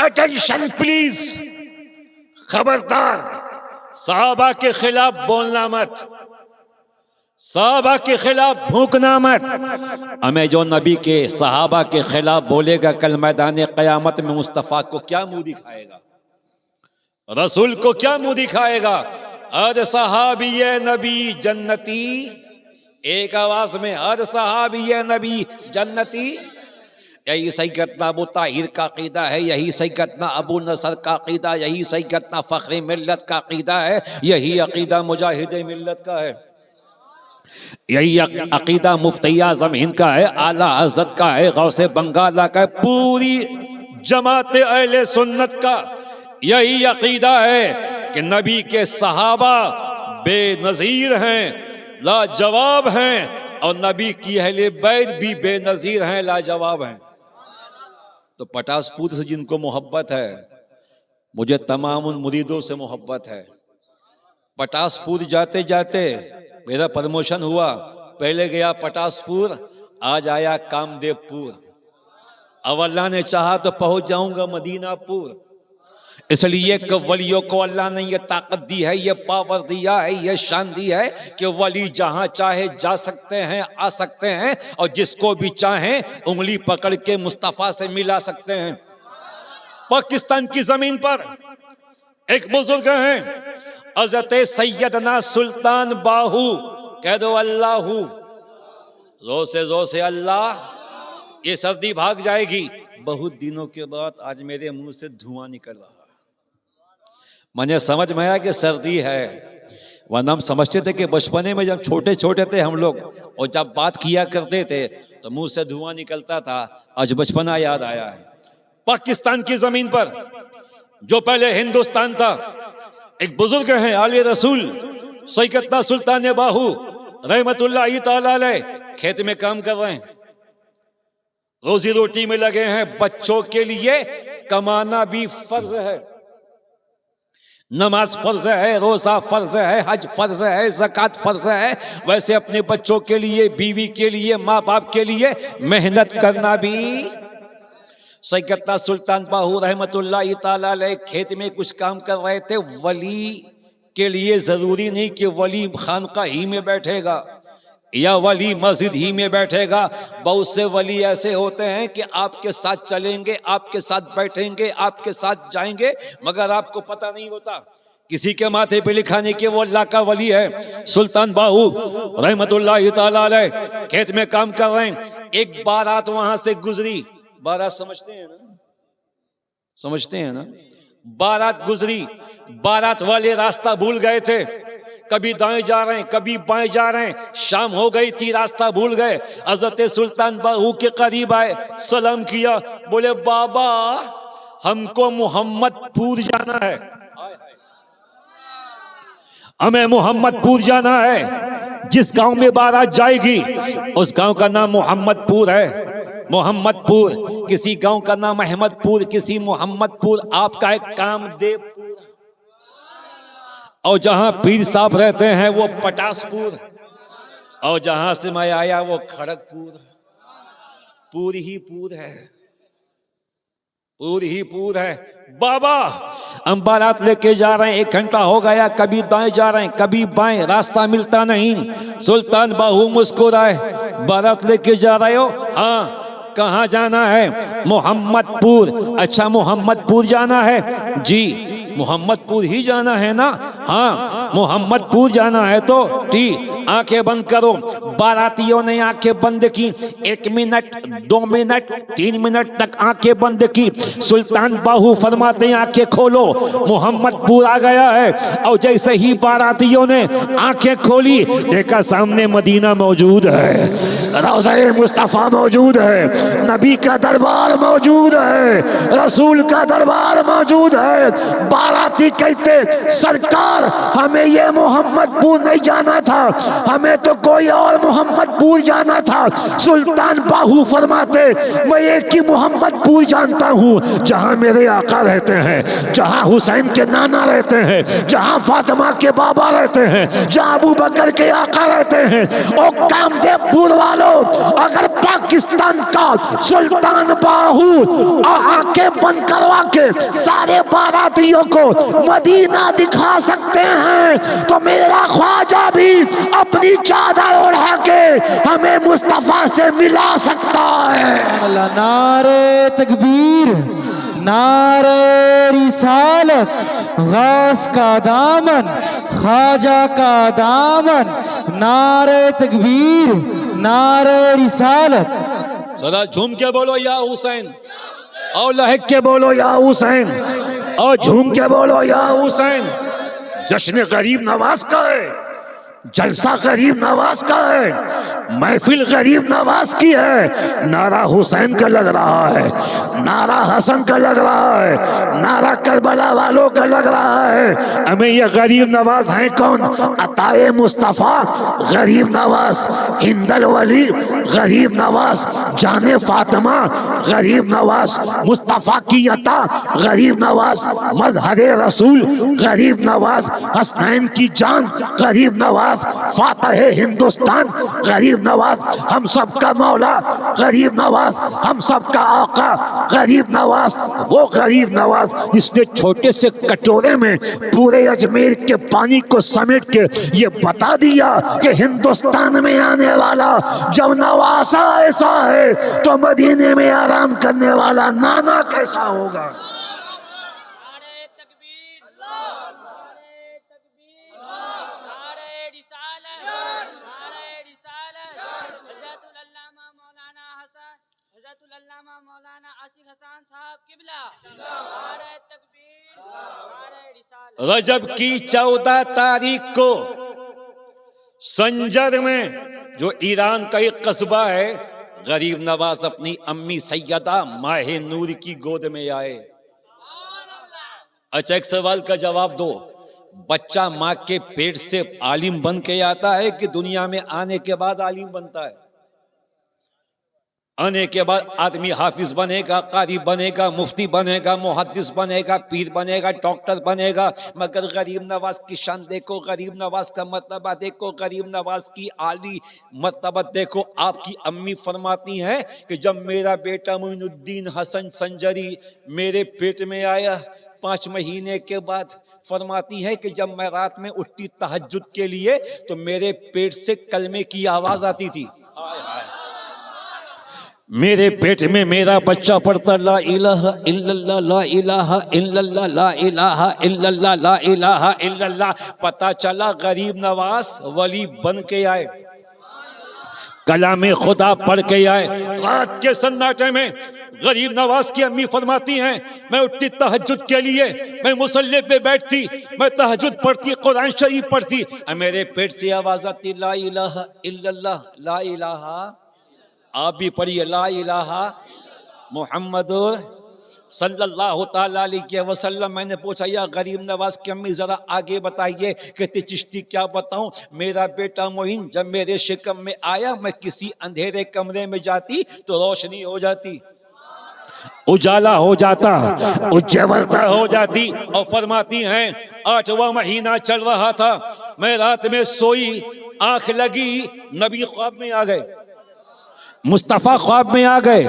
Attention please, खबरदार, सहाबा के खिलाफ बोलना मत, सहाबा के खिलाफ भूकना मत। हमें जो नबी के सहाबा के खिलाफ बोलेगा कल मैदान क़यामत में मुस्तफ़ा को क्या मुंह दिखाएगा, रसूल को क्या मुंह दिखाएगा? हर सहाबी नबी जन्नती, एक आवाज में हर सहाबी नबी जन्नती। यही सैयदना अबू ताहिर का अकीदा है, यही सैयदना अबू नसर का अकीदा, यही सैयदना फ़ख्र मिल्लत का अकीदा है, यही अकीदा मुजाहिद मिल्लत का है, यही अकीदा मुफ्ती आज़म हिंद का है, आला हज़रत का है, गौसे बंगाला का है, पूरी जमात अहले सुन्नत का यही अकीदा है कि नबी के सहाबा बेनज़ीर हैं, लाजवाब हैं, और नबी की अहले बैत भी बेनज़ीर हैं, लाजवाब हैं। तो पटासपूर से जिनको मोहब्बत है, मुझे तमाम उन मुरीदों से मोहब्बत है। पटासपूर जाते जाते मेरा प्रमोशन हुआ, पहले गया पटासपूर, आज आया कामदेवपुर, अब अल्लाह ने चाहा तो पहुंच जाऊंगा मदीनापुर। इसलिए कि वलियों को अल्लाह ने ये ताकत दी है, ये पावर दिया है, ये शान दी है कि वली जहां चाहे जा सकते हैं, आ सकते हैं, और जिसको भी चाहें उंगली पकड़ के मुस्तफ़ा से मिला सकते हैं। पाकिस्तान की जमीन पर एक बुजुर्ग हैं, हज़रत सैयदना सुल्तान बाहू, कह दो अल्लाहू, जोर से अल्लाह। ये सर्दी भाग जाएगी। बहुत दिनों के बाद आज मेरे मुंह से धुआं निकल रहा है। मुझे समझ में आया कि सर्दी है, वरना हम समझते थे कि बचपने में जब छोटे छोटे थे हम लोग और जब बात किया करते थे तो मुंह से धुआं निकलता था। आज बचपना याद आया है। पाकिस्तान की जमीन पर जो पहले हिंदुस्तान था, एक बुजुर्ग हैं आले रसूल सैयदना सुल्तान बाहू रहमतुल्लाह तआला अलैह, खेत में काम कर रहे हैं, रोजी रोटी में लगे हैं। बच्चों के लिए कमाना भी फर्ज है, नमाज फर्ज है, रोजा फर्ज है, हज फर्ज है, ज़कात फर्ज है। वैसे अपने बच्चों के लिए, बीवी के लिए, माँ बाप के लिए मेहनत करना भी। सैयदना सुल्तान बाहू रहमतुल्लाह तआला अलैह खेत में कुछ काम कर रहे थे। वली के लिए जरूरी नहीं कि वली खानका ही में बैठेगा या वली मस्जिद ही में बैठेगा। बहुत से वली ऐसे होते हैं कि आपके साथ चलेंगे, आपके साथ बैठेंगे, आपके साथ जाएंगे, मगर आपको पता नहीं होता। किसी के माथे पे लिखा नहीं कि वो अल्लाह का वली है। सुल्तान बाहू रहमतुल्लाह तआला अलैह खेत में काम कर रहे हैं। एक बारात वहां से गुजरी। बारात समझते हैं ना, समझते हैं ना, बारात गुजरी। बारात वाले रास्ता भूल गए थे, कभी दाएं जा रहे हैं, कभी बाएं जा रहे हैं। शाम हो गई थी, रास्ता भूल गए। हजरत सुल्तान बाहू के करीब आए, सलाम किया, बोले बाबा हमको मोहम्मदपुर जाना है, हमें मोहम्मदपुर जाना है। जिस गांव में बारात जाएगी उस गांव का नाम मोहम्मदपुर है। मोहम्मदपुर, किसी गांव का नाम अहमदपुर, किसी मोहम्मदपुर, आपका एक कामदेवपुर, और जहां पीर साहब रहते हैं वो पटासपुर, और जहां से मैं आया वो खड़गपुर। पूर ही पूर है, पूर ही पूर है। बाबा हम बारात लेके जा रहे हैं, 1 घंटा हो गया, कभी दाएं जा रहे हैं, कभी बाएं, रास्ता मिलता नहीं। सुल्तान बाहू मुस्कुराए, बारात लेके जा रहे हो? हाँ। कहाँ जाना है? मोहम्मदपुर। अच्छा मोहम्मदपुर जाना है? जी मोहम्मदपुर ही जाना है ना? हाँ मोहम्मदपुर जाना है तो ठीक, आंखें बंद करो। बारातियों ने आंखें बंद की। 1 मिनट, 2 मिनट, 3 मिनट तक आंखें बंद की। सुल्तान बाहू फरमाते हैं आंखें खोलो, मोहम्मदपुर आ गया है। और जैसे ही बारातियों ने आंखें खोली, देखा सामने मदीना मौजूद है, रोज़ा मुस्तफ़ा मौजूद है, नबी का दरबार मौजूद है, रसूल का दरबार मौजूद है। बाराती कहते सरकार हमें ये मोहम्मदपुर नहीं जाना था, हमें तो कोई और मोहम्मदपुर जाना था। सुल्तान बाहू फरमाते मैं एक ही मोहम्मदपुर जानता हूँ जहाँ मेरे आका रहते हैं, जहाँ हुसैन के नाना रहते हैं, जहाँ फातिमा के बाबा रहते हैं, जहाँ अबू बकर के आका रहते हैं। और कामदेवपुर वालों, अगर पाकिस्तान का सुल्तान बाहू आंखें बंद करवा के सारे बारातियों को मदीना दिखा सकते हैं तो मेरा ख्वाजा भी अपनी चादर ओढ़ा के हमें मुस्तफा से मिला सकता है। अल्लाह, नारे तकबीर, नारे रिसालत, गौस का दामन, ख्वाजा का दामन, नारे तकबीर, नारे रिसालत। जरा झूम के बोलो या हुसैन, और लहक के बोलो या हुसैन, और झूम के बोलो या हुसैन। जश्न गरीब नवाज का है, जलसा गरीब नवाज का है, महफिल गरीब नवाज की है। नारा हुसैन का लग रहा है, नारा हसन का लग रहा है, नारा करबला वालों का लग रहा है। हमें ये गरीब नवाज हैं कौन? अताए मुस्तफ़ा गरीब नवाज, हिंदल वली गरीब नवाज, जाने फातिमा गरीब नवाज, मुस्तफ़ा की अता गरीब नवाज, मजहरे रसूल गरीब नवाज, हसनैन की जान गरीब नवाज, फातह हिंदुस्तान गरीब नवाज, हम सबका मौला गरीब नवाज, हम सबका आका गरीब नवाज। वो गरीब नवाज जिसने छोटे से कटोरे में पूरे अजमेर के पानी को समेट के ये बता दिया कि हिंदुस्तान में आने वाला जब नवासा ऐसा है तो मदीने में आराम करने वाला नाना कैसा होगा। रजब की 14 तारीख को संजर में, जो ईरान का एक कस्बा है, गरीब नवाज अपनी अम्मी सैयदा माहे नूर की गोद में आए। अच्छा, एक सवाल का जवाब दो, बच्चा माँ के पेट से आलिम बन के आता है कि दुनिया में आने के बाद आलिम बनता है? आने के बाद आदमी हाफिज बनेगा, कारी बनेगा, मुफ्ती बनेगा, मुहद्दिस बनेगा, पीर बनेगा, डॉक्टर बनेगा। मगर गरीब नवाज की शान देखो, गरीब नवाज का मर्तबा देखो, गरीब नवाज की आली मर्तबा देखो। आपकी अम्मी फरमाती हैं कि जब मेरा बेटा मोइनुद्दीन हसन संजरी मेरे पेट में आया 5 महीने के बाद, फरमाती है कि जब मैं रात में उठती तहज्जुद के लिए तो मेरे पेट से कलमे की आवाज आती थी। मेरे पेट में मेरा बच्चा पढ़ता ला इलाहा इल्लल्लाह, ला इलाहा इल्लल्लाह, ला इलाहा इल्लल्लाह, ला इलाहा इल्लल्लाह। पता चला गरीब नवाज वली बन के आए, कलामे खुदा पढ़ के आए। रात के सन्नाटे में गरीब नवाज की अम्मी फरमाती हैं, मैं उठती तहज्जुद के लिए, मैं मुसल्ले पे बैठती, मैं तहज्जुद पढ़ती, कुरान शरीफ पढ़ती, मेरे पेट से आवाज आती ला इलाहा इल्लल्लाह, ला इलाहा। आप भी पढ़िए ला इलाहा मुहम्मदुर सल्लल्लाहु ताला अलैहि वसल्लम। मैंने पूछा या गरीब नवाज की अम्मी जरा आगे बताइए। कहती चिश्ती क्या बताऊं, मेरा बेटा मोइन जब मेरे शिकम में आया, मैं किसी अंधेरे कमरे में जाती तो रोशनी हो जाती, उजाला हो जाता, उज्ज्वलता हो जाती। और फरमाती हैं 8वां महीना चल रहा था, मैं रात में सोई, आंख लगी, नबी ख्वाब में आ गए, मुस्तफ़ा ख्वाब में आ गए,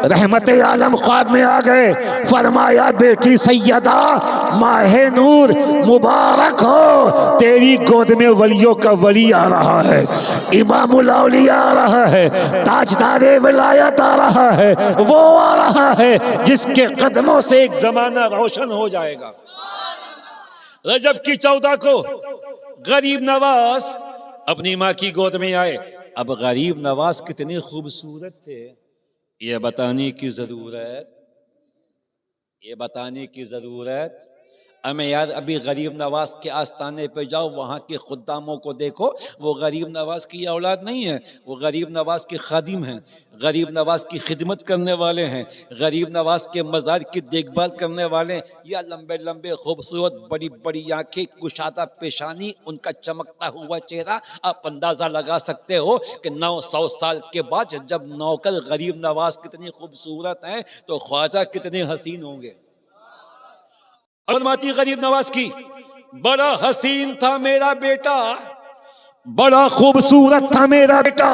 रहमत आलम ख्वाब में आ गए। फरमाया बेटी सैयदा माहे नूर मुबारक हो, तेरी गोद में वलियों का वली आ रहा है, इमामुल औलिया आ रहा है, ताजदारे विलायत आ रहा है, वो आ रहा है जिसके कदमों से एक जमाना रोशन हो जाएगा। रजब की 14 को गरीब नवाज अपनी माँ की गोद में आए। अब गरीब नवाज कितने खूबसूरत थे ये बताने की जरूरत, हमें यार अभी गरीब नवाज के आस्थाने पे जाओ, वहाँ के खुद्दामों को देखो, वो गरीब नवाज की औलाद नहीं है, वो गरीब नवाज के खादिम हैं, गरीब नवाज की खिदमत करने वाले हैं, गरीब नवाज के मज़ार की देखभाल करने वाले हैं। या लंबे लंबे खूबसूरत बड़ी बड़ी आंखें, कुशादा पेशानी, उनका चमकता हुआ चेहरा, आप अंदाज़ा लगा सकते हो कि 900 साल के बाद जब नौकर गरीब नवाज कितनी खूबसूरत हैं तो ख्वाजा कितने हसीन होंगे। फरमाती गरीब नवाज की, बड़ा हसीन था मेरा बेटा, बड़ा खूबसूरत था मेरा बेटा,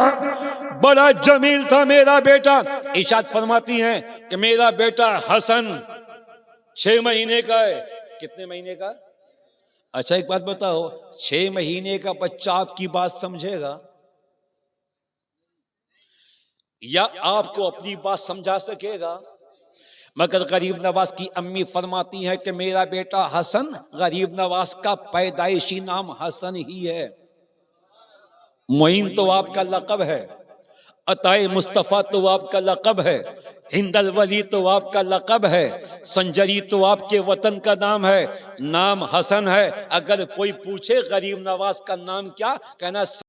बड़ा जमील था मेरा बेटा। इरशाद फरमाती हैं कि मेरा बेटा हसन 6 महीने का है। कितने महीने का? अच्छा एक बात बताओ, 6 महीने का बच्चा आपकी बात समझेगा या आपको अपनी बात समझा सकेगा? मगर गरीब नवाज की अम्मी फरमाती है कि मेरा बेटा हसन, गरीब नवाज का पैदाइशी नाम हसन ही है। मोइन तो आपका लक़ब है, अताए मुस्तफ़ा तो आपका लक़ब है, हिंदल वली तो आपका लक़ब है, संजरी तो आपके वतन का नाम है, नाम हसन है। अगर कोई पूछे गरीब नवाज का नाम क्या, कहना